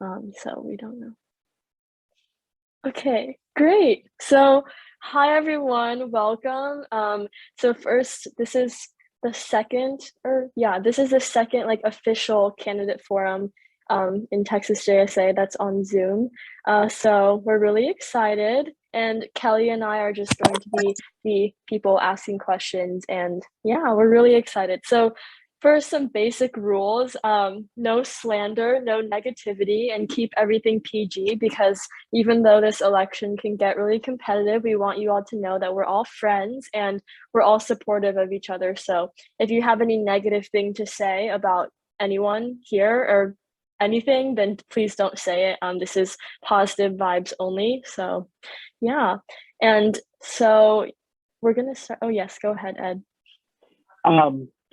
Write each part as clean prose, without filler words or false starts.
So we don't know. Okay, great. So hi everyone, welcome. So first, this is the second, this is the second like official candidate forum in Texas JSA that's on Zoom. So we're really excited, and Kelly and I are just going to be the people asking questions, and yeah, we're really excited. So first, some basic rules, no slander, no negativity, and keep everything PG, because even though this election can get really competitive, we want you all to know that we're all friends and we're all supportive of each other. So if you have any negative thing to say about anyone here or anything, then please don't say it. This is positive vibes only. So yeah. And so we're gonna start. Oh yes, go ahead, Ed.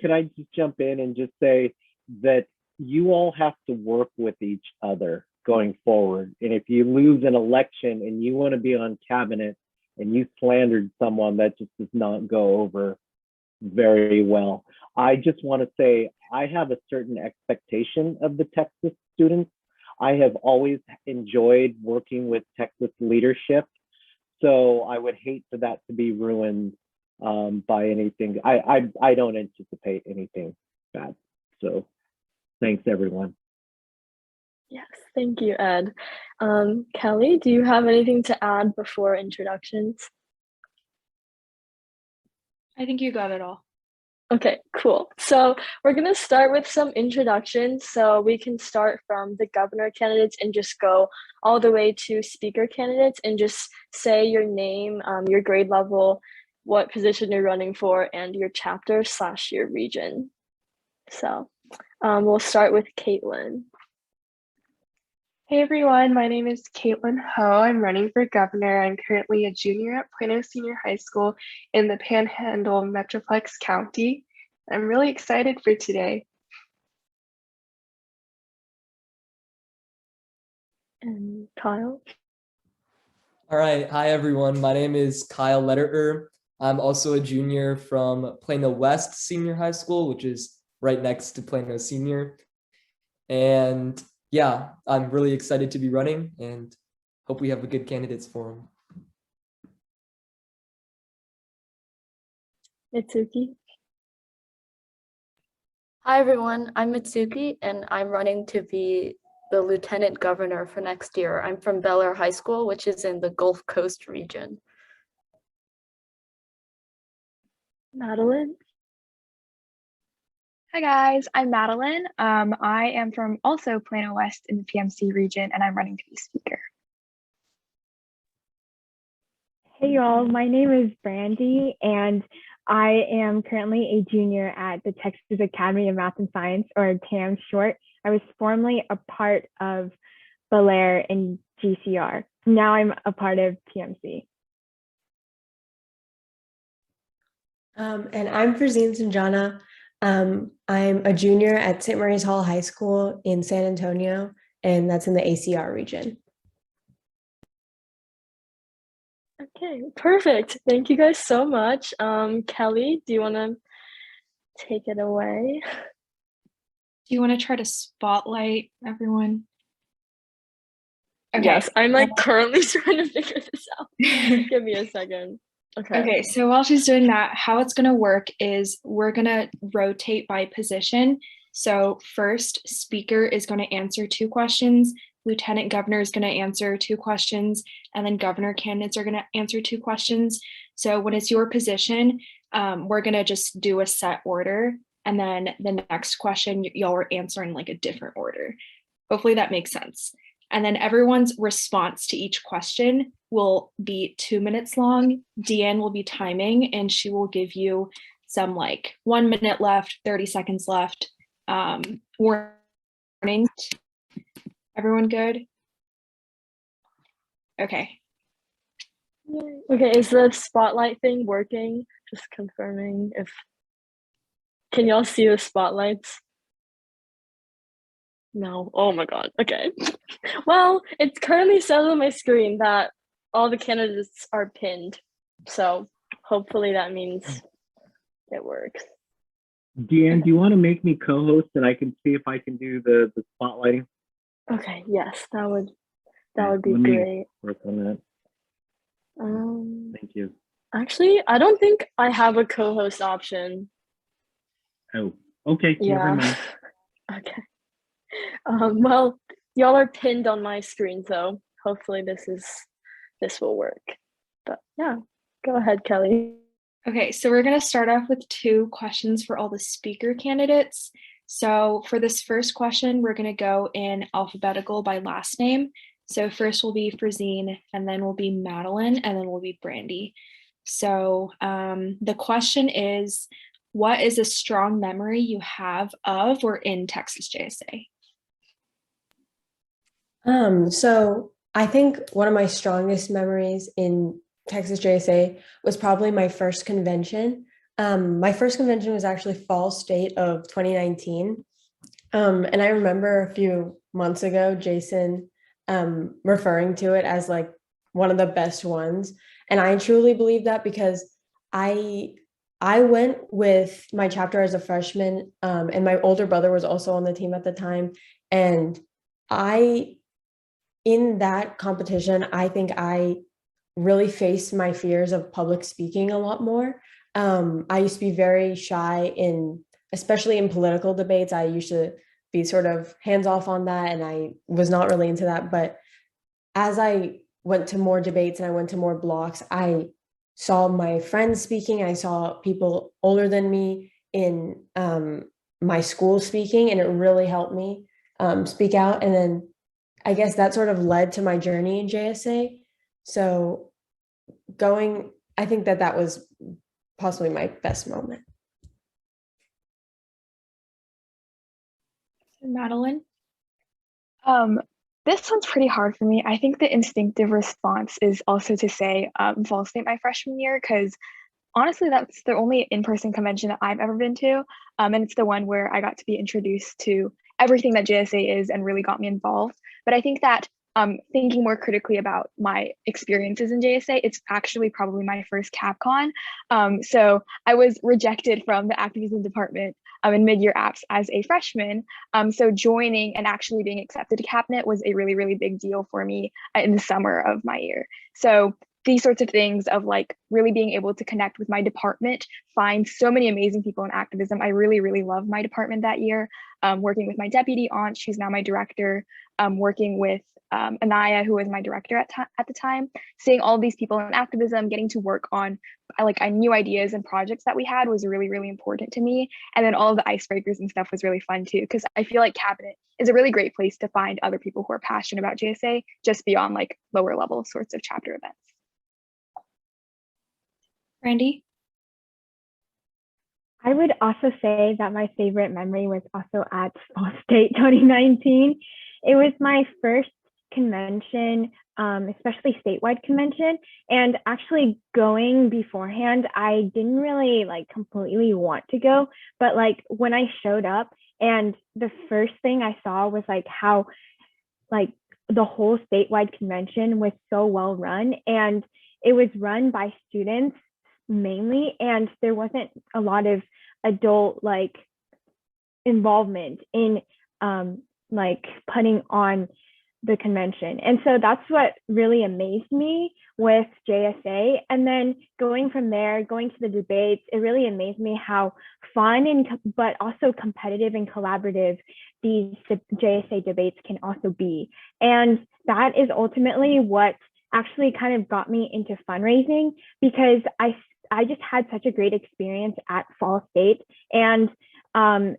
Can I just jump in and just say that you all have to work with each other going forward. And if you lose an election and you want to be on cabinet and you slandered someone, that just does not go over very well. I just want to say I have a certain expectation of the Texas students. I have always enjoyed working with Texas leadership. So I would hate for that to be ruined by anything. I don't anticipate anything bad. So thanks everyone. Yes, thank you, Ed. Kelly, do you have anything to add before introductions? I think you got it all. Okay, cool. So we're gonna start with some introductions. So we can start from the governor candidates and just go all the way to speaker candidates and just say your name, your grade level, what position you're running for, and your chapter / your region. So we'll start with Caitlin. Hey everyone, my name is Caitlin Ho. I'm running for governor. I'm currently a junior at Plano Senior High School in the Panhandle Metroplex County. I'm really excited for today. And Kyle. All right, hi everyone. My name is Kyle Lederer. I'm also a junior from Plano West Senior High School, which is right next to Plano Senior. And yeah, I'm really excited to be running and hope we have a good candidates forum. Mitsuki. Hi everyone, I'm Mitsuki and I'm running to be the lieutenant governor for next year. I'm from Bel Air High School, which is in the Gulf Coast region. Madeline. Hi guys, I'm Madeline. I am from also Plano West in the PMC region, and I'm running to be speaker. Hey y'all, my name is Brandy, and I am currently a junior at the Texas Academy of Math and Science, or TAM short. I was formerly a part of Bel Air and GCR. Now I'm a part of PMC. And I'm Frazine Sanjana. I'm a junior at St. Mary's Hall High School in San Antonio, and that's in the ACR region. Okay, perfect. Thank you guys so much. Kelly, do you want to take it away? Do you want to try to spotlight everyone? Okay. Yes, I'm like currently trying to figure this out. Give me a second. Okay, so while she's doing that, how it's going to work is we're going to rotate by position. So first, speaker is going to answer 2 questions, lieutenant governor is going to answer 2 questions, and then governor candidates are going to answer 2 questions. So when it's your position, we're going to just do a set order, and then the next question, y'all are answering like a different order. Hopefully that makes sense. And then everyone's response to each question will be 2 minutes long. Dian will be timing, and she will give you some like 1 minute left, 30 seconds left. Warning. Everyone good? Okay. Okay, is the spotlight thing working? Just confirming if, can y'all see the spotlights? No, oh my God, okay. Well, it currently says on my screen that all the candidates are pinned. So hopefully that means it works. Dian, do you want to make me co-host and I can see if I can do the spotlighting? Okay, yes, that would be Let me great. work on that. Thank you. Actually, I don't think I have a co-host option. Oh, okay. Yeah. Never mind. Okay. Well, y'all are pinned on my screen, so hopefully this will work. But yeah, go ahead, Kelly. Okay, so we're going to start off with 2 questions for all the speaker candidates. So for this first question, we're going to go in alphabetical by last name. So first will be Frazine, and then will be Madeline, and then will be Brandy. So the question is, what is a strong memory you have of or in Texas JSA? So I think one of my strongest memories in Texas JSA was probably my first convention. My first convention was actually Fall State of 2019. And I remember a few months ago, Jason referring to it as like one of the best ones. And I truly believe that because I went with my chapter as a freshman, and my older brother was also on the team at the time. And in that competition, I think I really faced my fears of public speaking a lot more. I used to be very shy especially in political debates. I used to be sort of hands off on that, and I was not really into that. But as I went to more debates and I went to more blocks, I saw my friends speaking. I saw people older than me in my school speaking, and it really helped me speak out. And then I guess that sort of led to my journey in JSA. So I think that was possibly my best moment. Madeline? This one's pretty hard for me. I think the instinctive response is also to say Fall State my freshman year, because honestly, that's the only in-person convention that I've ever been to. And it's the one where I got to be introduced to everything that JSA is and really got me involved. But I think that thinking more critically about my experiences in JSA, it's actually probably my first CapCon. So I was rejected from the activism department in mid-year apps as a freshman. So joining and actually being accepted to cabinet was a really, really big deal for me in the summer of my year. So these sorts of things of like really being able to connect with my department, find so many amazing people in activism. I really, really love my department that year. Working with my deputy aunt, she's now my director, working with Anaya, who was my director at the time, seeing all these people in activism, getting to work on new ideas and projects that we had was really, really important to me. And then all of the icebreakers and stuff was really fun too, because I feel like cabinet is a really great place to find other people who are passionate about JSA, just beyond like lower level sorts of chapter events. Brandy? I would also say that my favorite memory was also at Fall State 2019. It was my first convention, especially statewide convention. And actually going beforehand, I didn't really like completely want to go. But like when I showed up and the first thing I saw was like how like the whole statewide convention was so well run, and it was run by students mainly, and there wasn't a lot of adult like involvement in like putting on the convention. And so that's what really amazed me with JSA. And then going from there, going to the debates, it really amazed me how fun and but also competitive and collaborative these JSA debates can also be. And that is ultimately what actually kind of got me into fundraising, because I just had such a great experience at Fall State. And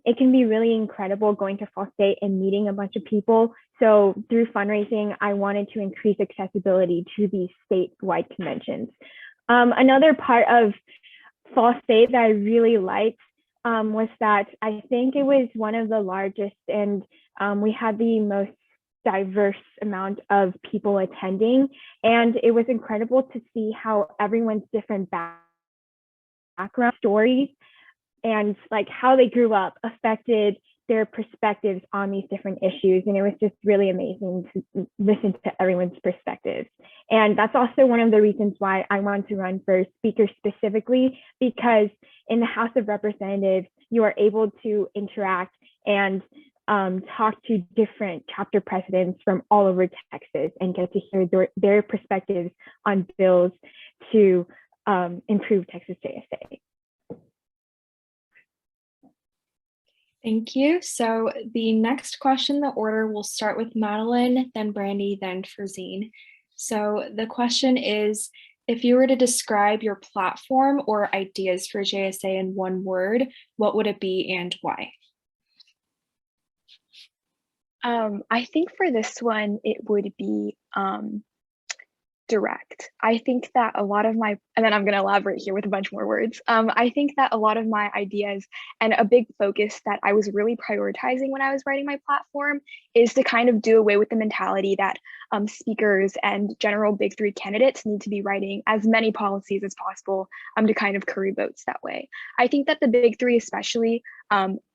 it can be really incredible going to Fall State and meeting a bunch of people. So through fundraising, I wanted to increase accessibility to these statewide conventions. Another part of Fall State that I really liked was that I think it was one of the largest, and we had the most diverse amount of people attending. And it was incredible to see how everyone's different background stories and like how they grew up affected their perspectives on these different issues. And it was just really amazing to listen to everyone's perspectives. And that's also one of the reasons why I wanted to run for speaker specifically, because in the House of Representatives, you are able to interact and talk to different chapter presidents from all over Texas and get to hear their perspectives on bills to improve Texas JSA. Thank you. So the next question, the order will start with Madeline, then Brandy, then Frazine. So the question is, if you were to describe your platform or ideas for JSA in one word, what would it be and why? I think for this one, it would be direct. I think that a lot of my, and then I'm going to elaborate here with a bunch more words. I think that a lot of my ideas and a big focus that I was really prioritizing when I was writing my platform is to kind of do away with the mentality that speakers and general big three candidates need to be writing as many policies as possible to kind of curry votes that way. I think that the big three especially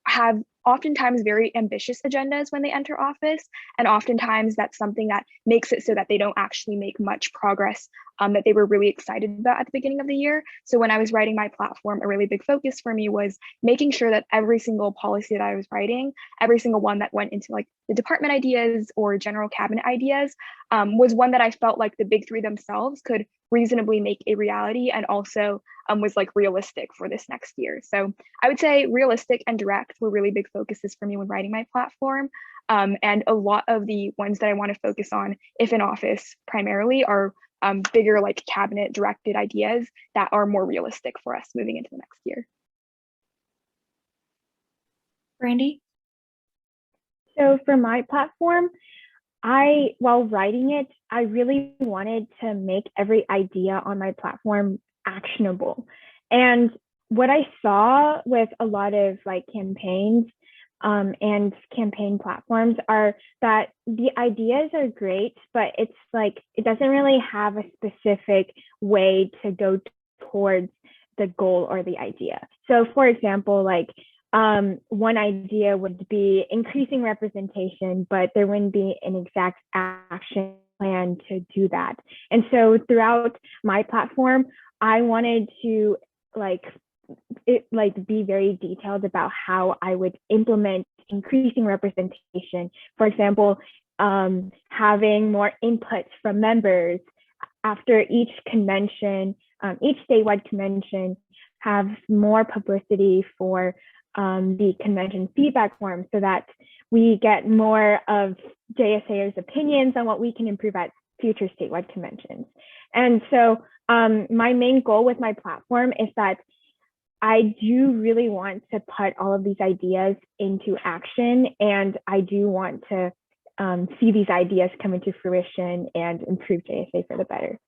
have oftentimes very ambitious agendas when they enter office, and oftentimes that's something that makes it so that they don't actually make much progress that they were really excited about at the beginning of the year. So when I was writing my platform, a really big focus for me was making sure that every single policy that I was writing, every single one that went into like the department ideas or general cabinet ideas, was one that I felt like the big three themselves could reasonably make a reality, and also was like realistic for this next year. So I would say realistic and direct were really big focuses for me when writing my platform. And a lot of the ones that I want to focus on, if in office primarily, are bigger like cabinet directed ideas that are more realistic for us moving into the next year. Brandy? So for my platform, while writing it, I really wanted to make every idea on my platform actionable. And what I saw with a lot of like campaigns and campaign platforms are that the ideas are great, but it's like, it doesn't really have a specific way to go towards the goal or the idea. So for example, like one idea would be increasing representation, but there wouldn't be an exact action plan to do that. And so throughout my platform, I wanted to be very detailed about how I would implement increasing representation. For example, having more inputs from members after each convention, each statewide convention, have more publicity for the convention feedback form so that we get more of JSAers' opinions on what we can improve at future statewide conventions. And so my main goal with my platform is that I do really want to put all of these ideas into action, and I do want to see these ideas come into fruition and improve JSA for the better.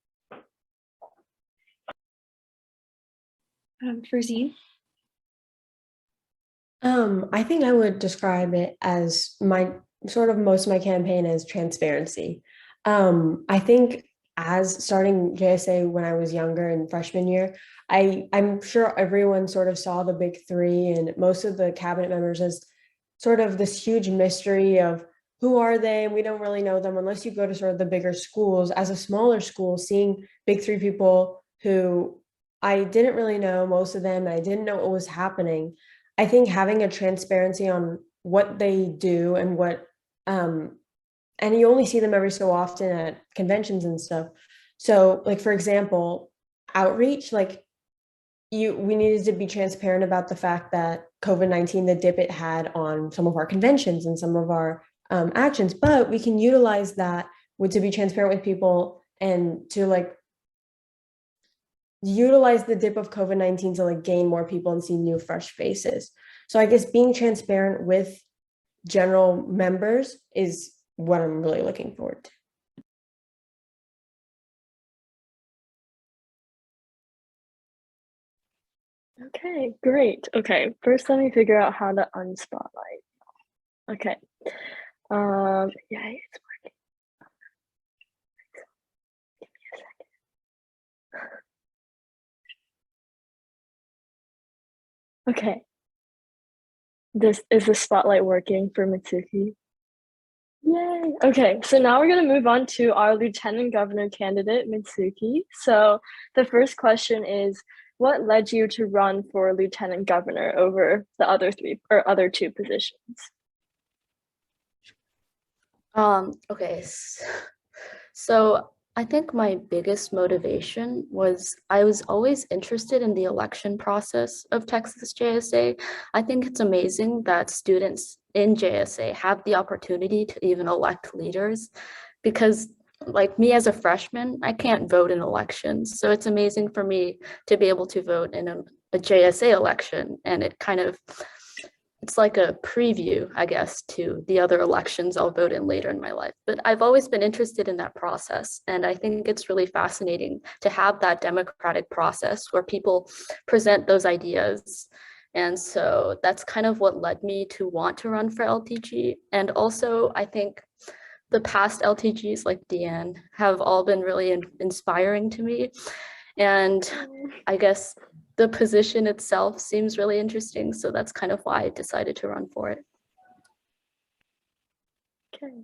Frazine? I think I would describe it as most of my campaign as transparency. I think as starting JSA when I was younger in freshman year, I'm sure everyone sort of saw the big three and most of the cabinet members as sort of this huge mystery of who are they? And we don't really know them unless you go to sort of the bigger schools. As a smaller school, seeing big three people who I didn't really know, most of them, I didn't know what was happening. I think having a transparency on what they do and what, and you only see them every so often at conventions and stuff. So like, for example, outreach, like we needed to be transparent about the fact that COVID-19, the dip it had on some of our conventions and some of our actions, but we can utilize that to be transparent with people and to like utilize the dip of COVID-19 to like gain more people and see new fresh faces. So I guess being transparent with general members is what I'm really looking forward to. Okay, great. Okay, first let me figure out how to unspotlight. Okay. Yeah, it's working. Give me a second. Okay. Is the spotlight working for Mitsuki? Yay. Okay, so now we're going to move on to our lieutenant governor candidate, Mitsuki. So the first question is, what led you to run for lieutenant governor over the other two positions? Okay. So I think my biggest motivation was I was always interested in the election process of Texas JSA. I think it's amazing that students in JSA have the opportunity to even elect leaders because like me as a freshman, I can't vote in elections. So it's amazing for me to be able to vote in a JSA election, and it's like a preview, I guess, to the other elections I'll vote in later in my life. But I've always been interested in that process. And I think it's really fascinating to have that democratic process where people present those ideas. And so that's kind of what led me to want to run for LTG. And also, I think the past LTGs like Dian have all been really inspiring to me. And I guess the position itself seems really interesting. So that's kind of why I decided to run for it. Okay,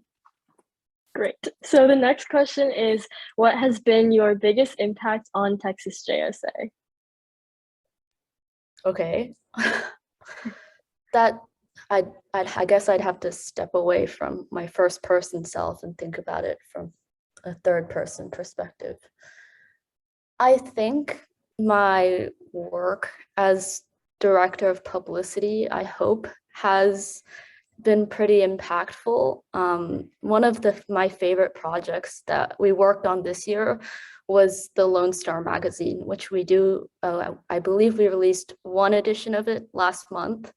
great. So the next question is, what has been your biggest impact on Texas JSA? Okay. I guess I'd have to step away from my first person self and think about it from a third person perspective. I think my work as director of publicity, I hope, has been pretty impactful. One of my favorite projects that we worked on this year was the Lone Star magazine, which we do, I believe we released one edition of it last month.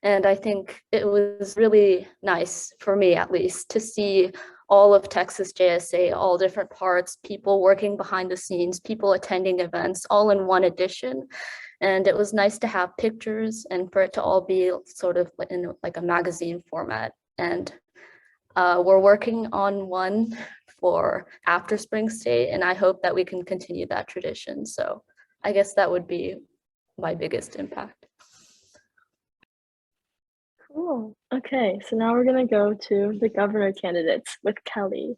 And I think it was really nice, for me at least, to see all of Texas JSA, all different parts, people working behind the scenes, people attending events, all in one edition. And it was nice to have pictures and for it to all be sort of in like a magazine format. And we're working on one for after Spring State, and I hope that we can continue that tradition. So I guess that would be my biggest impact. Cool. Okay, so now we're gonna go to the governor candidates with Kelly.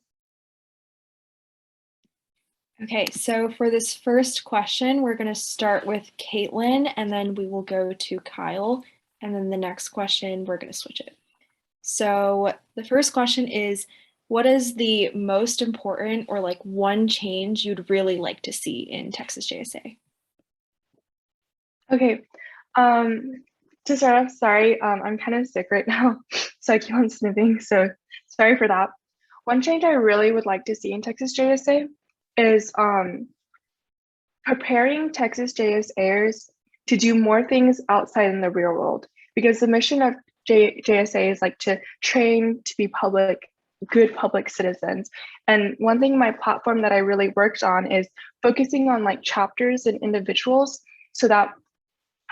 Okay, so for this first question, we're going to start with Caitlin, and then we will go to Kyle. And then the next question, we're going to switch it. So the first question is, what is the most important or like one change you'd really like to see in Texas JSA? Okay, to start off, sorry, I'm kind of sick right now, so I keep on sniffing, so sorry for that. One change I really would like to see in Texas JSA is preparing Texas JSAers to do more things outside in the real world, because the mission of JSA is like to train to be good public citizens. And one thing in my platform that I really worked on is focusing on like chapters and individuals so that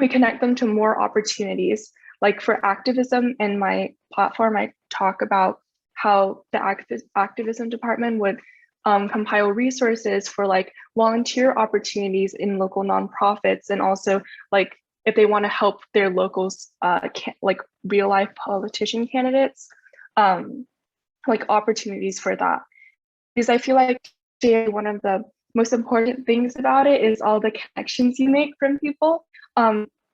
we connect them to more opportunities. Like for activism in my platform, I talk about how the activism department would compile resources for like volunteer opportunities in local nonprofits, and also like if they want to help their locals, like real life politician candidates, like opportunities for that. Because I feel like one of the most important things about it is all the connections you make from people.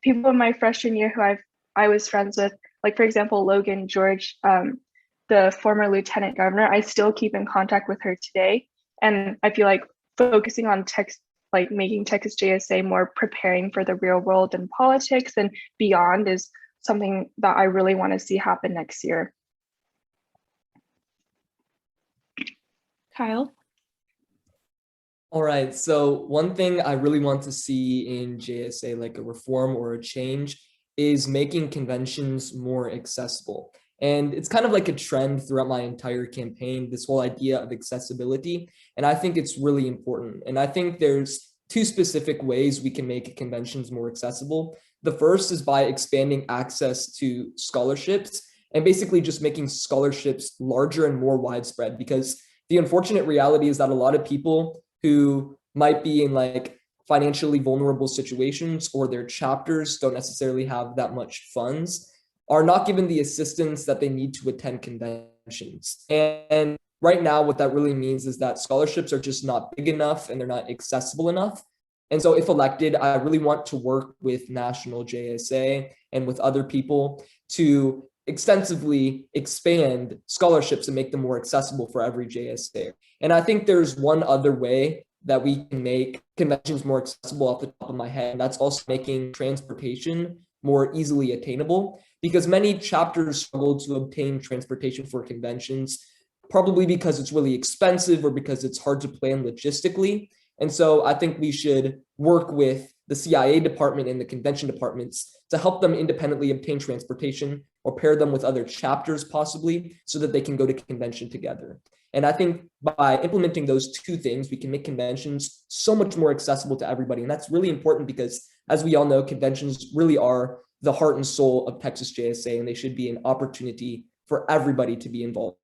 People in my freshman year who I was friends with, like for example, Logan George, the former lieutenant governor, I still keep in contact with her today. And I feel like focusing on like making Texas JSA more preparing for the real world and politics and beyond is something that I really want to see happen next year. Kyle? All right, so one thing I really want to see in JSA, like a reform or a change, is making conventions more accessible. And it's kind of like a trend throughout my entire campaign, this whole idea of accessibility. And I think it's really important. And I think there's two specific ways we can make conventions more accessible. The first is by expanding access to scholarships and basically just making scholarships larger and more widespread, because the unfortunate reality is that a lot of people who might be in like financially vulnerable situations, or their chapters don't necessarily have that much funds, are not given the assistance that they need to attend conventions. And right now, what that really means is that scholarships are just not big enough and they're not accessible enough. And so if elected, I really want to work with National JSA and with other people to extensively expand scholarships and make them more accessible for every JSA. And I think there's one other way that we can make conventions more accessible off the top of my head, and that's also making transportation more easily attainable, because many chapters struggle to obtain transportation for conventions, probably because it's really expensive or because it's hard to plan logistically. And so I think we should work with the CIA department and the convention departments to help them independently obtain transportation or pair them with other chapters possibly so that they can go to convention together. And I think by implementing those two things, we can make conventions so much more accessible to everybody. And that's really important because, as we all know, conventions really are the heart and soul of Texas JSA, and they should be an opportunity for everybody to be involved.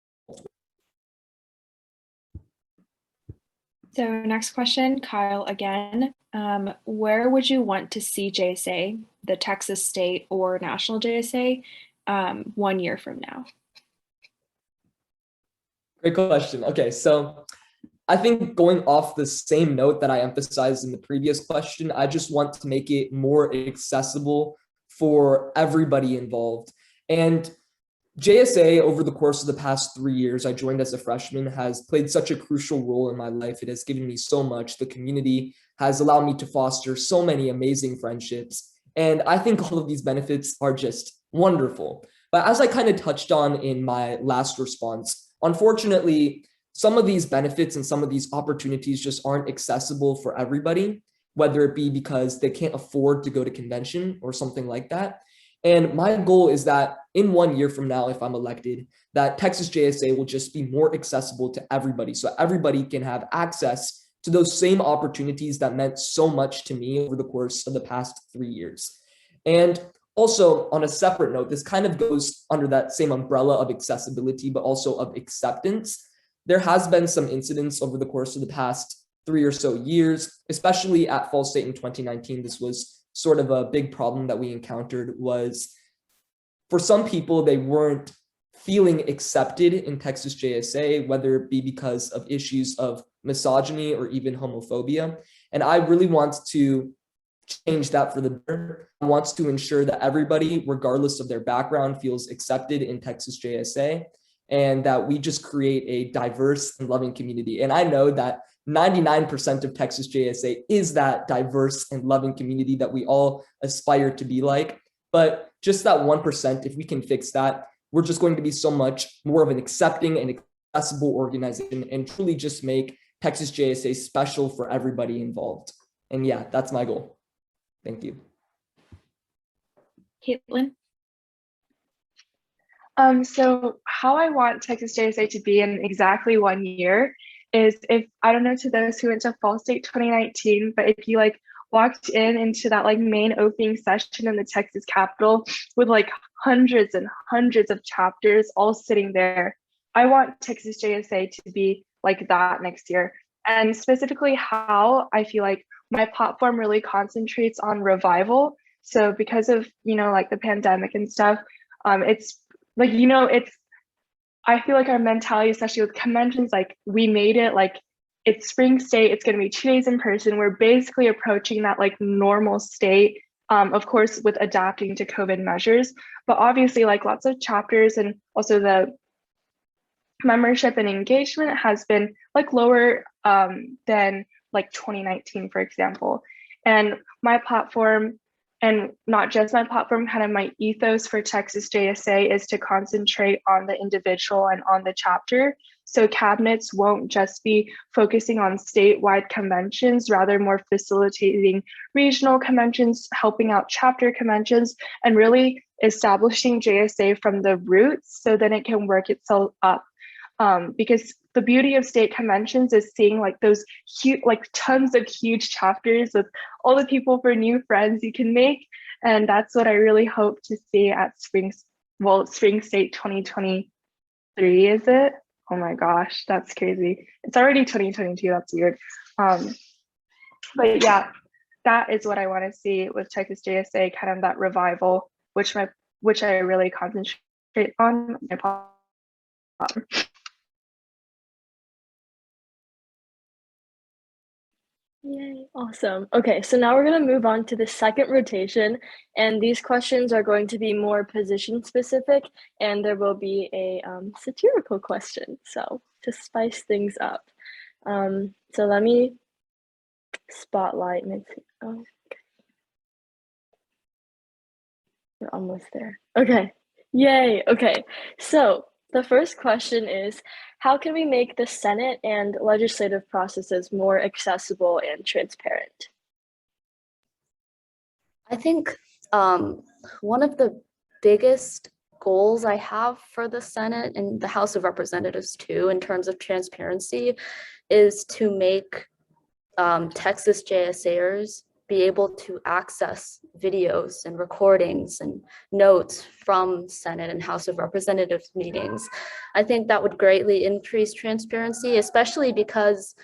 So next question, Kyle again. Where would you want to see JSA, the Texas State or National JSA, 1 year from now? Great question. Okay, so I think going off the same note that I emphasized in the previous question, I just want to make it more accessible for everybody involved. And JSA, over the course of the past 3 years, I joined as a freshman, has played such a crucial role in my life. It has given me so much. The community has allowed me to foster so many amazing friendships. And I think all of these benefits are just wonderful. But as I kind of touched on in my last response, unfortunately, some of these benefits and some of these opportunities just aren't accessible for everybody, whether it be because they can't afford to go to convention or something like that. And my goal is that in 1 year from now, if I'm elected, that Texas JSA will just be more accessible to everybody. So everybody can have access to those same opportunities that meant so much to me over the course of the past 3 years. And also, on a separate note, this kind of goes under that same umbrella of accessibility, but also of acceptance. There has been some incidents over the course of the past 3 or so years, especially at Fall State in 2019. This was sort of a big problem that we encountered, was for some people, they weren't feeling accepted in Texas JSA, whether it be because of issues of misogyny or even homophobia. And I really want to change that for the better. I want to ensure that everybody, regardless of their background, feels accepted in Texas JSA, and that we just create a diverse and loving community. And I know that 99% of Texas JSA is that diverse and loving community that we all aspire to be like. But just that 1%, if we can fix that, we're just going to be so much more of an accepting and accessible organization and truly just make Texas JSA special for everybody involved. And yeah, that's my goal. Thank you. Caitlin? So how I want Texas JSA to be in exactly 1 year is, if, I don't know to those who went to Fall State 2019, but if you like walked into that like main opening session in the Texas Capitol with like hundreds and hundreds of chapters all sitting there, I want Texas JSA to be like that next year. And specifically how I feel like my platform really concentrates on revival. So because of, like the pandemic and stuff, it's like, I feel like our mentality, especially with conventions, like we made it like it's spring state, it's going to be 2 days in person. We're basically approaching that like normal state, of course, with adapting to COVID measures, but obviously like lots of chapters and also the membership and engagement has been like lower than like 2019, for example. And my platform, and not just my platform, kind of my ethos for Texas JSA is to concentrate on the individual and on the chapter. So cabinets won't just be focusing on statewide conventions, rather more facilitating regional conventions, helping out chapter conventions, and really establishing JSA from the roots so then it can work itself up. Because the beauty of state conventions is seeing like those huge, like tons of huge chapters with all the people for new friends you can make. And that's what I really hope to see at Spring State 2023, is it? Oh my gosh, that's crazy. It's already 2022, that's weird. But yeah, that is what I want to see with Texas JSA, kind of that revival, which I really concentrate on my platform. Yay, awesome. Okay, so now we're going to move on to the second rotation, and these questions are going to be more position specific, and there will be a satirical question, so to spice things up. So let me spotlight. Oh, okay. We're almost there. Okay, yay. Okay, so the first question is, how can we make the Senate and legislative processes more accessible and transparent? I think one of the biggest goals I have for the Senate and the House of Representatives too, in terms of transparency, is to make Texas JSAers be able to access videos and recordings and notes from Senate and House of Representatives meetings. I think that would greatly increase transparency, especially because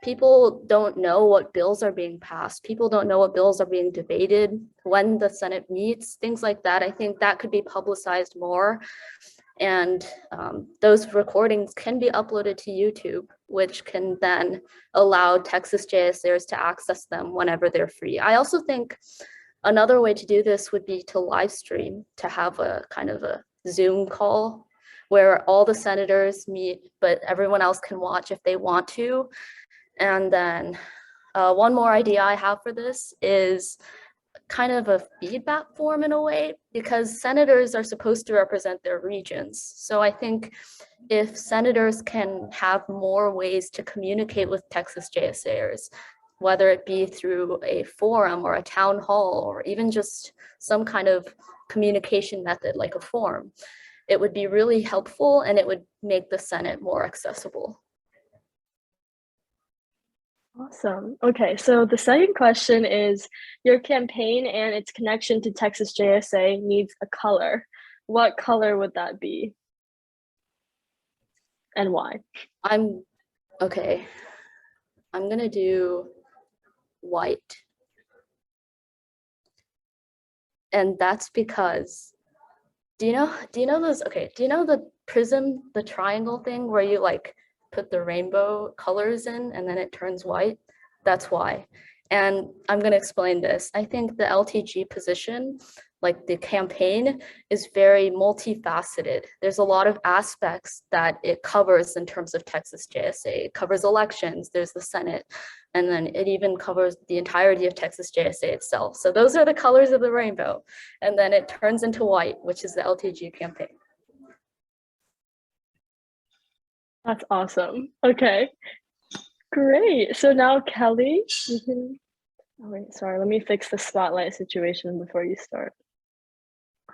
people don't know what bills are being passed. People don't know what bills are being debated when the Senate meets, things like that. I think that could be publicized more. And those recordings can be uploaded to YouTube, which can then allow Texas JSAers to access them whenever they're free. I also think another way to do this would be to live stream, to have a kind of a Zoom call where all the senators meet, but everyone else can watch if they want to. And then one more idea I have for this is kind of a feedback form in a way, because senators are supposed to represent their regions. So I think if senators can have more ways to communicate with Texas JSAers, whether it be through a forum or a town hall, or even just some kind of communication method like a form, it would be really helpful and it would make the Senate more accessible. Awesome. Okay, so the second question is, your campaign and its connection to Texas JSA needs a color. What color would that be? And why? Okay. I'm gonna do white. And that's because, do you know the prism, the triangle thing where you like put the rainbow colors in and then it turns white? That's why. And I'm going to explain this. I think the LTG position, like the campaign, is very multifaceted. There's a lot of aspects that it covers in terms of Texas JSA. It covers elections, there's the Senate, and then it even covers the entirety of Texas JSA itself. So those are the colors of the rainbow. And then it turns into white, which is the LTG campaign. That's awesome. Okay, great. So now Kelly, you can, oh wait, sorry, let me fix the spotlight situation before you start.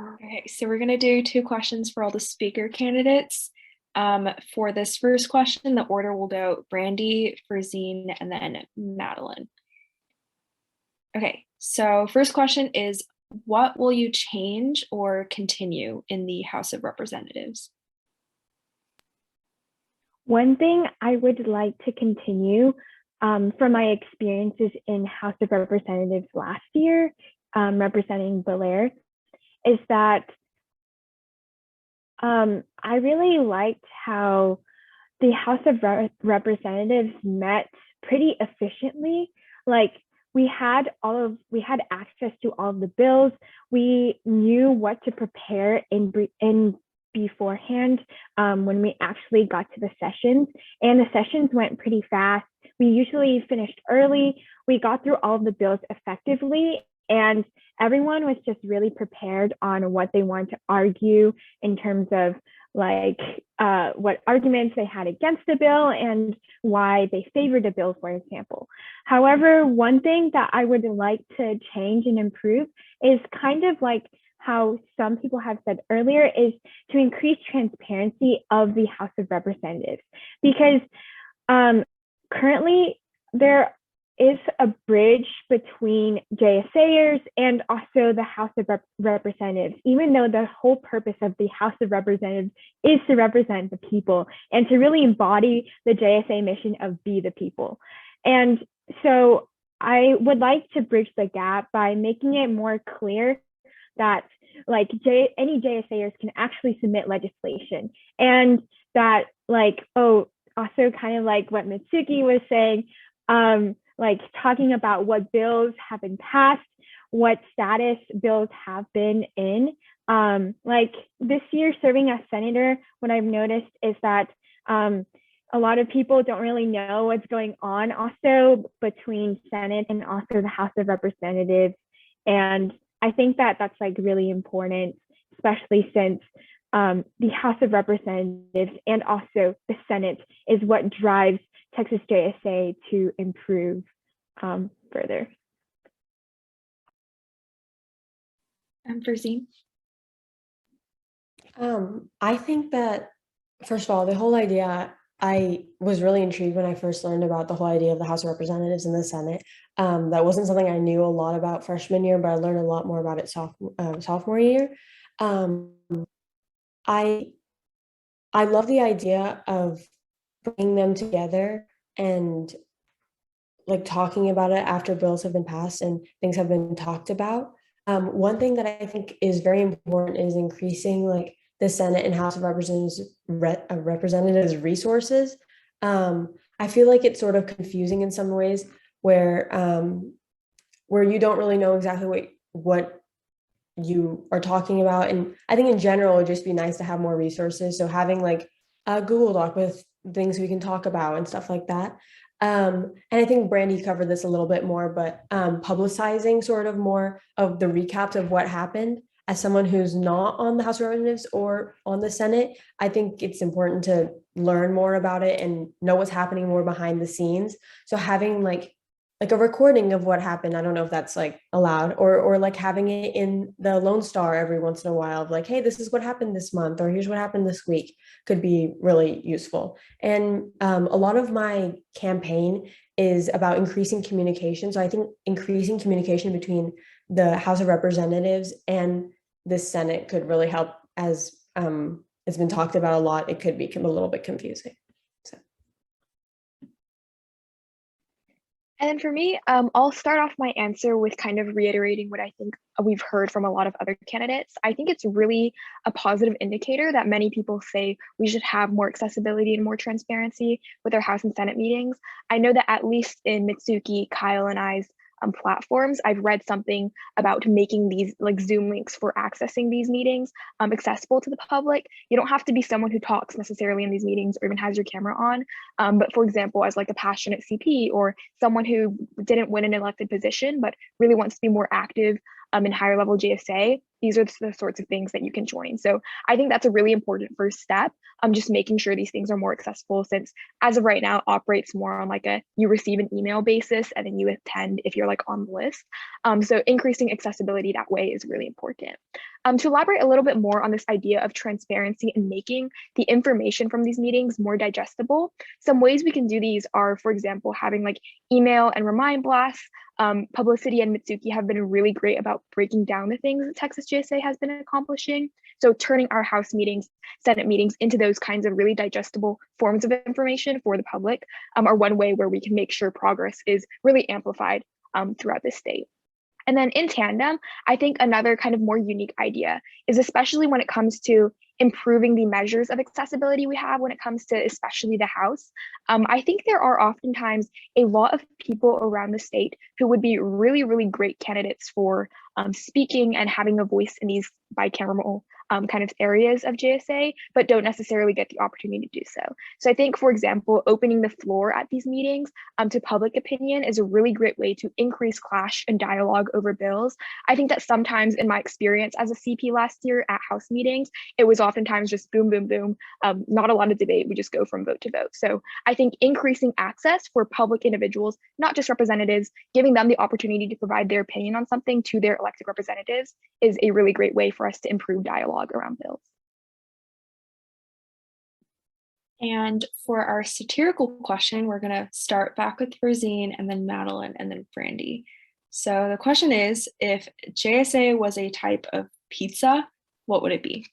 Okay, so we're gonna do 2 questions for all the speaker candidates. For this first question, the order will go Brandy, Frazine, and then Madeline. Okay, so first question is, what will you change or continue in the House of Representatives? One thing I would like to continue from my experiences in House of Representatives last year, representing Bel Air, is that I really liked how the House of Representatives met pretty efficiently. Like we had access to all of the bills. We knew what to prepare in beforehand when we actually got to the sessions, and the sessions went pretty fast. We usually finished early. We got through all of the bills effectively, and everyone was just really prepared on what they want to argue in terms of like what arguments they had against the bill and why they favored the bill, for example. However, one thing that I would like to change and improve is kind of like how some people have said earlier, is to increase transparency of the House of Representatives, because currently there is a bridge between JSAers and also the House of Representatives, even though the whole purpose of the House of Representatives is to represent the people and to really embody the JSA mission of be the people. And so I would like to bridge the gap by making it more clear that like any JSAers can actually submit legislation, and that like, oh, also kind of like what Mitsuki was saying, like talking about what bills have been passed, what status bills have been in. Like this year serving as senator, what I've noticed is that a lot of people don't really know what's going on also between Senate and also the House of Representatives. And I think that that's like really important, especially since the House of Representatives and also the Senate is what drives Texas JSA to improve further. Farzine? I think that, first of all, the whole idea, I was really intrigued when I first learned about the whole idea of the House of Representatives and the Senate. That wasn't something I knew a lot about freshman year, but I learned a lot more about it sophomore year. I love the idea of bringing them together and like talking about it after bills have been passed and things have been talked about. One thing that I think is very important is increasing like the Senate and House of Representatives resources. I feel like it's sort of confusing in some ways where you don't really know exactly what you are talking about. And I think in general, it would just be nice to have more resources. So having like a Google Doc with things we can talk about and stuff like that. And I think Brandy covered this a little bit more, but publicizing sort of more of the recaps of what happened. As someone who's not on the House of Representatives or on the Senate, I think it's important to learn more about it and know what's happening more behind the scenes. So having like a recording of what happened, I don't know if that's like allowed, or like having it in the Lone Star every once in a while of like, hey, this is what happened this month, or here's what happened this week, could be really useful. And a lot of my campaign is about increasing communication. So I think increasing communication between the House of Representatives and the Senate could really help. As it's been talked about a lot, it could become a little bit confusing. So. And then for me, I'll start off my answer with kind of reiterating what I think we've heard from a lot of other candidates. I think it's really a positive indicator that many people say we should have more accessibility and more transparency with our House and Senate meetings. I know that at least in Mitsuki, Kyle, and I's platforms, I've read something about making these like Zoom links for accessing these meetings accessible to the public. You don't have to be someone who talks necessarily in these meetings or even has your camera on. But for example, as like a passionate CP or someone who didn't win an elected position, but really wants to be more active in higher level JSA, these are the sorts of things that you can join. So I think that's a really important first step. Just making sure these things are more accessible, since as of right now, it operates more on like a you receive an email basis and then you attend if you're like on the list. So increasing accessibility that way is really important. To elaborate a little bit more on this idea of transparency and making the information from these meetings more digestible, some ways we can do these are, for example, having like email and remind blasts. Publicity and Mitsuki have been really great about breaking down the things that Texas JSA has been accomplishing. So turning our House meetings, Senate meetings into those kinds of really digestible forms of information for the public are one way where we can make sure progress is really amplified throughout the state. And then in tandem, I think another kind of more unique idea is, especially when it comes to improving the measures of accessibility we have when it comes to especially the House. I think there are oftentimes a lot of people around the state who would be really, really great candidates for speaking and having a voice in these bicameral kind of areas of JSA, but don't necessarily get the opportunity to do so. So I think, for example, opening the floor at these meetings to public opinion is a really great way to increase clash and dialogue over bills. I think that sometimes in my experience as a CP last year at House meetings, it was oftentimes just boom, boom, boom, not a lot of debate. We just go from vote to vote. So I think increasing access for public individuals, not just representatives, giving them the opportunity to provide their opinion on something to their elected representatives is a really great way for us to improve dialogue around bills. And for our satirical question, we're going to start back with Rosine and then Madeline and then Brandy. So the question is, if JSA was a type of pizza, what would it be?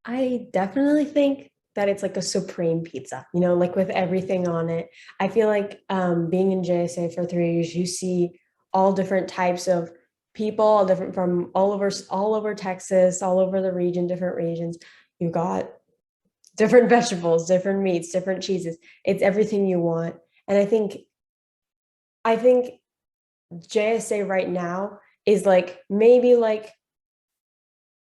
I definitely think that it's like a supreme pizza, you know, like with everything on it. I feel like being in JSA for 3 years, you see all different types of people, all different from all over Texas, all over the region, different regions. You've got different vegetables, different meats, different cheeses. It's everything you want. And I think I think JSA right now is like maybe like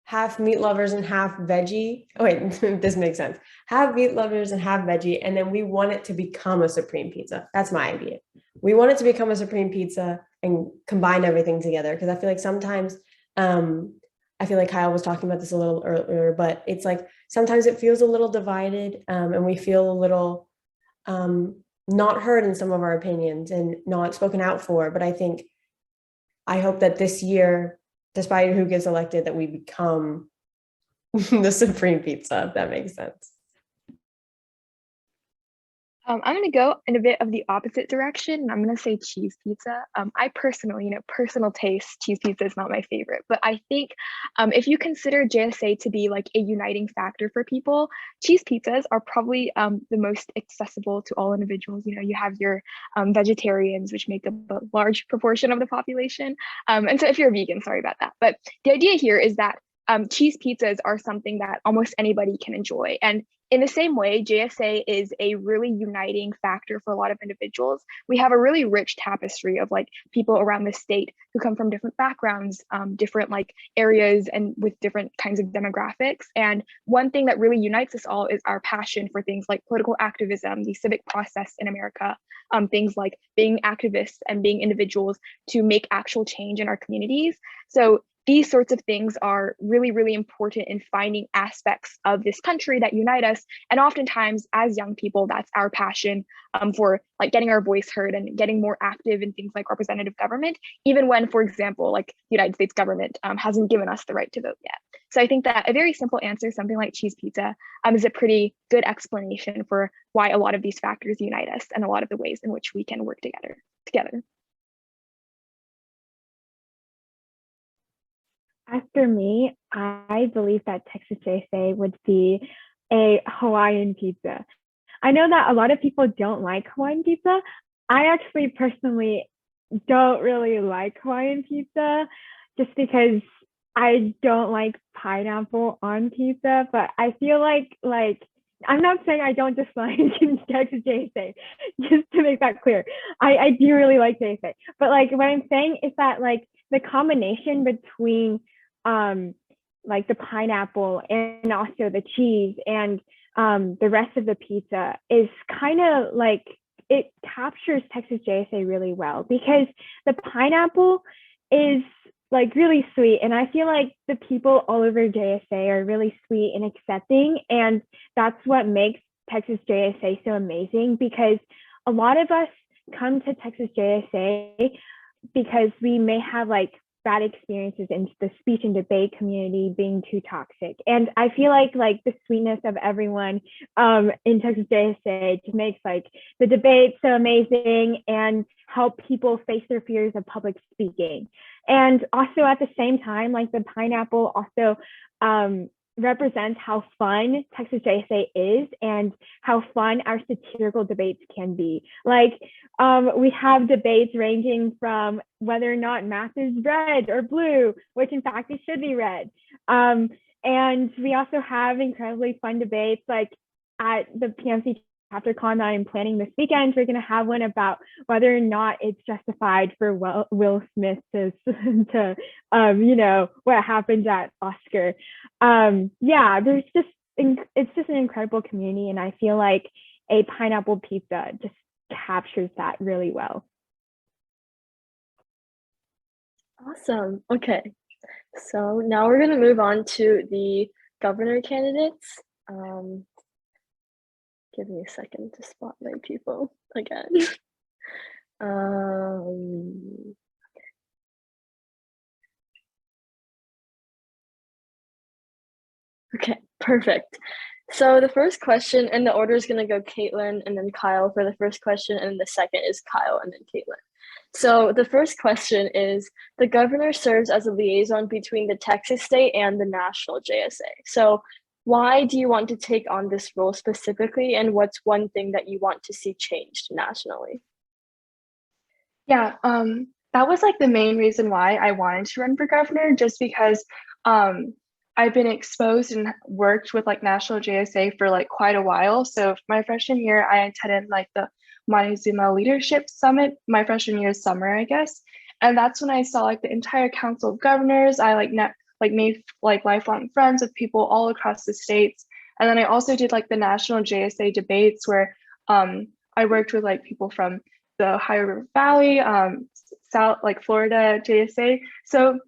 half meat lovers and half veggie. Oh wait, this makes sense. Half meat lovers and half veggie, and then we want it to become a supreme pizza. That's my idea. We want it to become a supreme pizza and combine everything together, because I feel like sometimes, I feel like Kyle was talking about this a little earlier, but it's like sometimes it feels a little divided, and we feel a little not heard in some of our opinions and not spoken out for. But I hope that this year, despite who gets elected, that we become the supreme pizza, if that makes sense. I'm going to go in a bit of the opposite direction, and I'm going to say cheese pizza. I personally, personal taste, cheese pizza is not my favorite, but I think if you consider JSA to be like a uniting factor for people, cheese pizzas are probably the most accessible to all individuals. You have your vegetarians, which make up a large proportion of the population. And so if you're a vegan, sorry about that. But the idea here is that cheese pizzas are something that almost anybody can enjoy. And in the same way, JSA is a really uniting factor for a lot of individuals. We have a really rich tapestry of like people around the state who come from different backgrounds, different like areas, and with different kinds of demographics. And one thing that really unites us all is our passion for things like political activism, the civic process in America, things like being activists and being individuals to make actual change in our communities. So these sorts of things are really, really important in finding aspects of this country that unite us. And oftentimes, as young people, that's our passion for like getting our voice heard and getting more active in things like representative government, even when, for example, like the United States government hasn't given us the right to vote yet. So I think that a very simple answer, something like cheese pizza, is a pretty good explanation for why a lot of these factors unite us and a lot of the ways in which we can work together. As for me, I believe that Texas JSA would be a Hawaiian pizza. I know that a lot of people don't like Hawaiian pizza. I actually personally don't really like Hawaiian pizza just because I don't like pineapple on pizza, but I feel like I'm not saying I don't dislike Texas JSA, just to make that clear. I do really like JSA, but like what I'm saying is that like the combination between like the pineapple and also the cheese and the rest of the pizza is kind of like, it captures Texas JSA really well, because the pineapple is like really sweet, and I feel like the people all over JSA are really sweet and accepting, and that's what makes Texas JSA so amazing, because a lot of us come to Texas JSA because we may have like bad experiences in the speech and debate community being too toxic. And I feel like the sweetness of everyone in Texas JSA just makes like the debate so amazing and help people face their fears of public speaking. And also at the same time, like the pineapple also represents how fun Texas JSA is and how fun our satirical debates can be. Like we have debates ranging from whether or not math is red or blue, which in fact it should be red. And we also have incredibly fun debates like at the PMC ChapterCon that I'm planning this weekend. We're going to have one about whether or not it's justified for Will Smith to what happened at Oscar. Yeah, it's just an incredible community, and I feel like a pineapple pizza just captures that really well. Awesome. Okay, so now we're going to move on to the governor candidates. Give me a second to spotlight people again. Okay, perfect. So the first question, and the order is going to go Caitlin and then Kyle for the first question, and the second is Kyle and then Caitlin. So the first question is, the governor serves as a liaison between the Texas state and the national JSA. So why do you want to take on this role specifically, and what's one thing that you want to see changed nationally? Yeah, that was like the main reason why I wanted to run for governor, just because I've been exposed and worked with like National JSA for like quite a while. So my freshman year, I attended like the Montezuma Leadership Summit, my freshman year summer, I guess. And that's when I saw like the entire Council of Governors. I made like lifelong friends with people all across the states. And then I also did like the National JSA debates where I worked with like people from the Ohio River Valley, South, like Florida JSA. So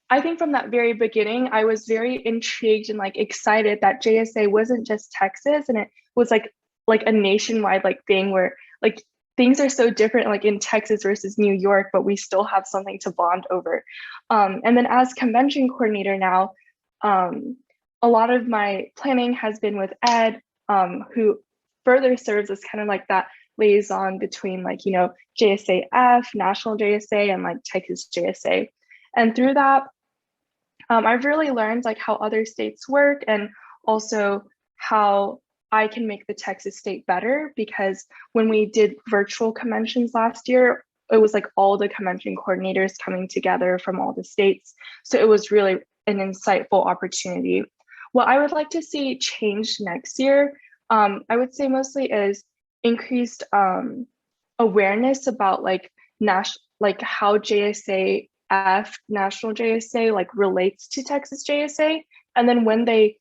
I think from that very beginning, I was very intrigued and like excited that JSA wasn't just Texas, and it was like a nationwide like thing where like things are so different like in Texas versus New York, but we still have something to bond over. And then as convention coordinator now, a lot of my planning has been with Ed, who further serves as kind of like that liaison between like, you know, JSAF, National JSA, and like Texas JSA. And through that, I've really learned like how other states work and also how I can make the Texas state better, because when we did virtual conventions last year, it was like all the convention coordinators coming together from all the states. So it was really an insightful opportunity. What I would like to see change next year, I would say mostly is increased awareness about like how JSAF, National JSA, like relates to Texas JSA. And then when they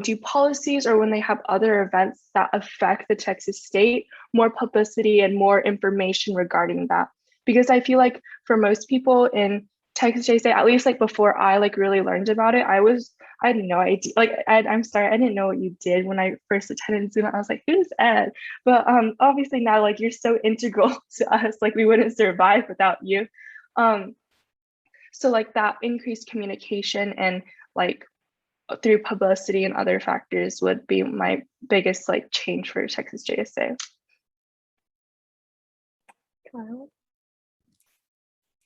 do policies or when they have other events that affect the Texas state, more publicity and more information regarding that. Because I feel like for most people in Texas JSA, at least like before I like really learned about it, I had no idea. Like I'm sorry, I didn't know what you did when I first attended Zoom. I was like, who's Ed? But obviously now like you're so integral to us, like we wouldn't survive without you. So like that increased communication and like through publicity and other factors would be my biggest like change for Texas JSA.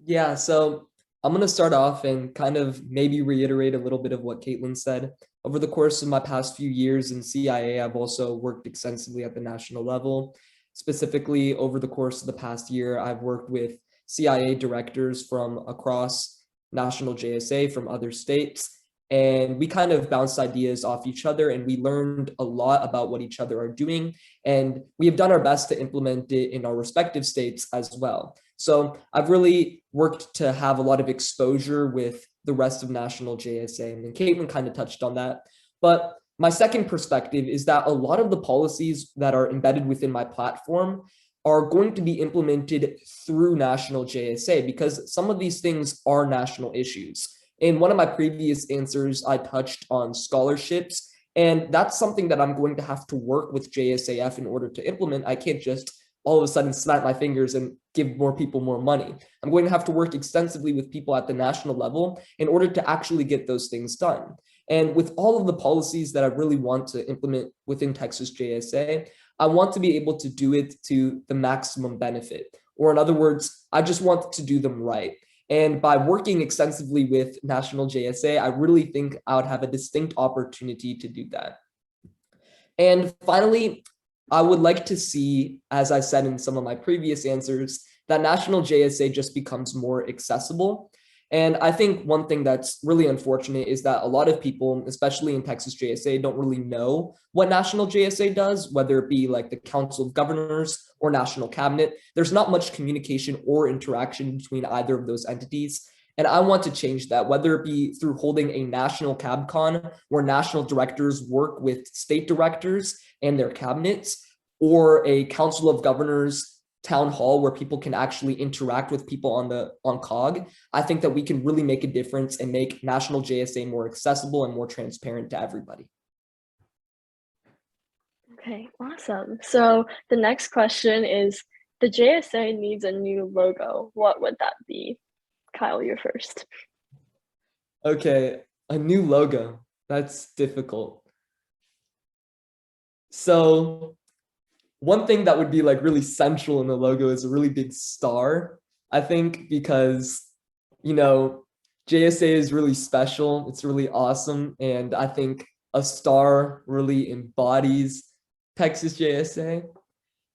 Yeah, so I'm going to start off and kind of maybe reiterate a little bit of what Caitlin said. Over the course of my past few years in CIA, I've also worked extensively at the national level. Specifically, over the course of the past year, I've worked with CIA directors from across National JSA from other states. And we kind of bounced ideas off each other, and we learned a lot about what each other are doing. And we have done our best to implement it in our respective states as well. So I've really worked to have a lot of exposure with the rest of National JSA, and Caitlin kind of touched on that. But my second perspective is that a lot of the policies that are embedded within my platform are going to be implemented through National JSA, because some of these things are national issues. In one of my previous answers, I touched on scholarships, and that's something that I'm going to have to work with JSAF in order to implement. I can't just all of a sudden snap my fingers and give more people more money. I'm going to have to work extensively with people at the national level in order to actually get those things done. And with all of the policies that I really want to implement within Texas JSA, I want to be able to do it to the maximum benefit. Or in other words, I just want to do them right. And by working extensively with National JSA, I really think I would have a distinct opportunity to do that. And finally, I would like to see, as I said in some of my previous answers, that National JSA just becomes more accessible. And I think one thing that's really unfortunate is that a lot of people, especially in Texas JSA, don't really know what National JSA does, whether it be like the Council of Governors or National Cabinet. There's not much communication or interaction between either of those entities. And I want to change that, whether it be through holding a national CabCon where national directors work with state directors and their cabinets, or a Council of Governors town hall where people can actually interact with people on COG. I think that we can really make a difference and make National JSA more accessible and more transparent to everybody. Okay, awesome. So the next question is, the JSA needs a new logo. What would that be? Kyle, you're first. Okay, a new logo. That's difficult. So one thing that would be like really central in the logo is a really big star, I think, because, you know, JSA is really special. It's really awesome. And I think a star really embodies Texas JSA.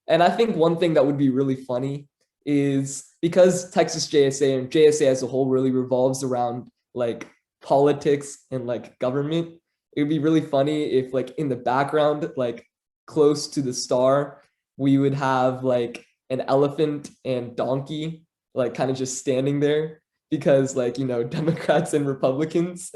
And I think one thing that would be really funny is because Texas JSA and JSA as a whole really revolves around like politics and like government. It would be really funny if like in the background, like close to the star, we would have like an elephant and donkey, like kind of just standing there because like, you know, Democrats and Republicans.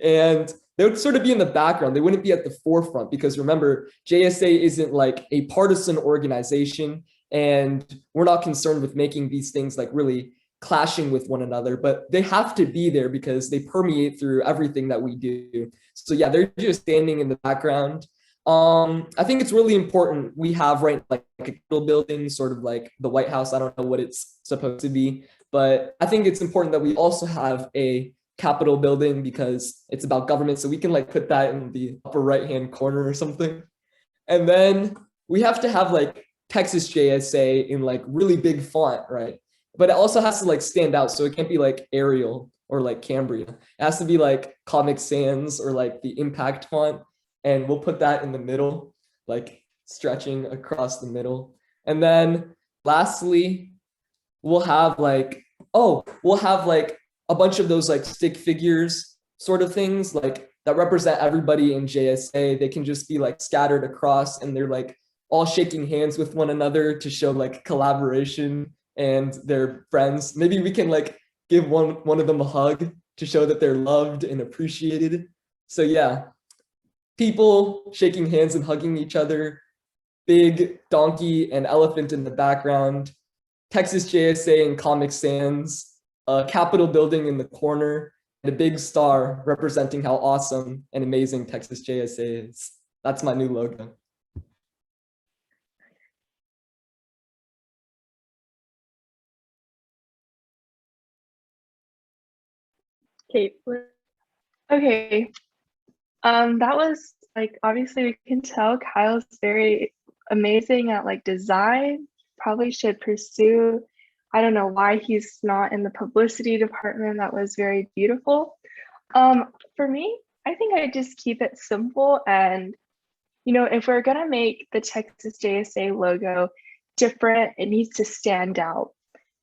And they would sort of be in the background. They wouldn't be at the forefront because remember, JSA isn't like a partisan organization, and we're not concerned with making these things like really clashing with one another, but they have to be there because they permeate through everything that we do. So yeah, they're just standing in the background. I think it's really important we have right like a Capitol building, sort of like the White House. I don't know what it's supposed to be, but I think it's important that we also have a Capitol building because it's about government. So we can like put that in the upper right-hand corner or something. And then we have to have like Texas JSA in like really big font, right? But it also has to like stand out. So it can't be like Arial or like Cambria. It has to be like Comic Sans or like the Impact font. And we'll put that in the middle, like stretching across the middle. And then lastly, we'll have like a bunch of those like stick figures sort of things like that represent everybody in JSA. They can just be like scattered across and they're like all shaking hands with one another to show like collaboration and they're friends. Maybe we can like give one of them a hug to show that they're loved and appreciated. So yeah, people shaking hands and hugging each other, big donkey and elephant in the background, Texas JSA and Comic Sans, a Capitol building in the corner, and a big star representing how awesome and amazing Texas JSA is. That's my new logo. Kate. Okay. That was like, obviously we can tell Kyle's very amazing at like design. Probably should pursue, I don't know why he's not in the publicity department. That was very beautiful. For me, I think I just keep it simple, and you know, if we're gonna make the Texas JSA logo different, it needs to stand out.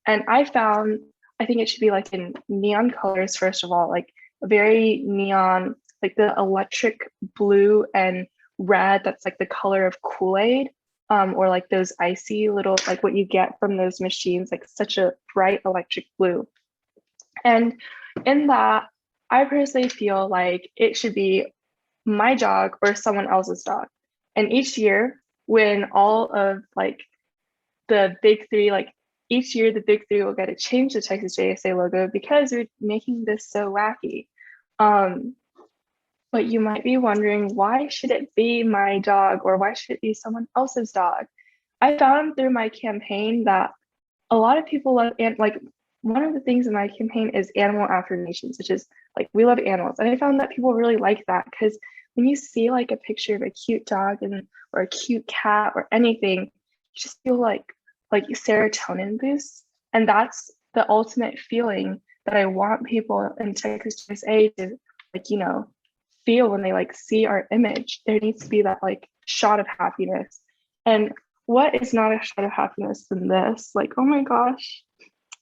And I think it should be like in neon colors, first of all, like a very neon, like the electric blue and red, that's like the color of Kool-Aid, or like those icy little, like what you get from those machines, like such a bright electric blue. And in that, I personally feel like it should be my dog or someone else's dog. And each year, when all of like the big three, like each year the big three will get to change the Texas JSA logo because we're making this so wacky. But you might be wondering, why should it be my dog or why should it be someone else's dog? I found through my campaign that a lot of people love, and like one of the things in my campaign is animal affirmations, which is like we love animals. And I found that people really like that because when you see like a picture of a cute dog or a cute cat or anything, you just feel like serotonin boosts. And that's the ultimate feeling that I want people in Texas JSA to like, you know, feel when they like see our image. There needs to be that like shot of happiness. And what is not a shot of happiness than this? Like, oh my gosh,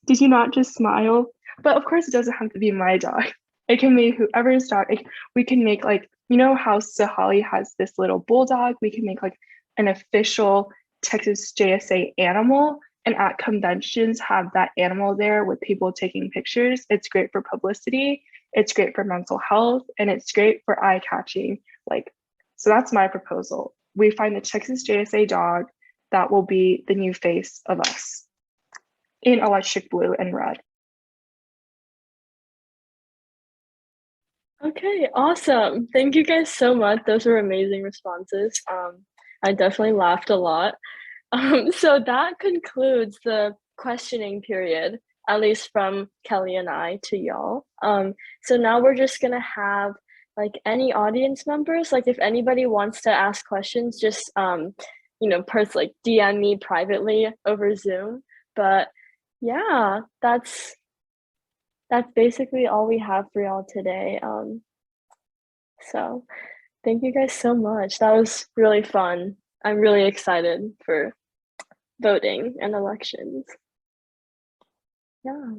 did you not just smile? But of course, it doesn't have to be my dog. It can be whoever's dog. We can make like, you know how Sahali has this little bulldog? We can make like an official Texas JSA animal, and at conventions have that animal there with people taking pictures. It's great for publicity. It's great for mental health, and it's great for eye catching. Like, so that's my proposal. We find the Texas JSA dog that will be the new face of us in electric blue and red. Okay, awesome. Thank you guys so much. Those were amazing responses. I definitely laughed a lot. So that concludes the questioning period, at least from Kelly and I to y'all. So now we're just gonna have like any audience members, like if anybody wants to ask questions, just you know, like DM me privately over Zoom. But yeah, that's basically all we have for y'all today. So thank you guys so much. That was really fun. I'm really excited for voting and elections. Yeah.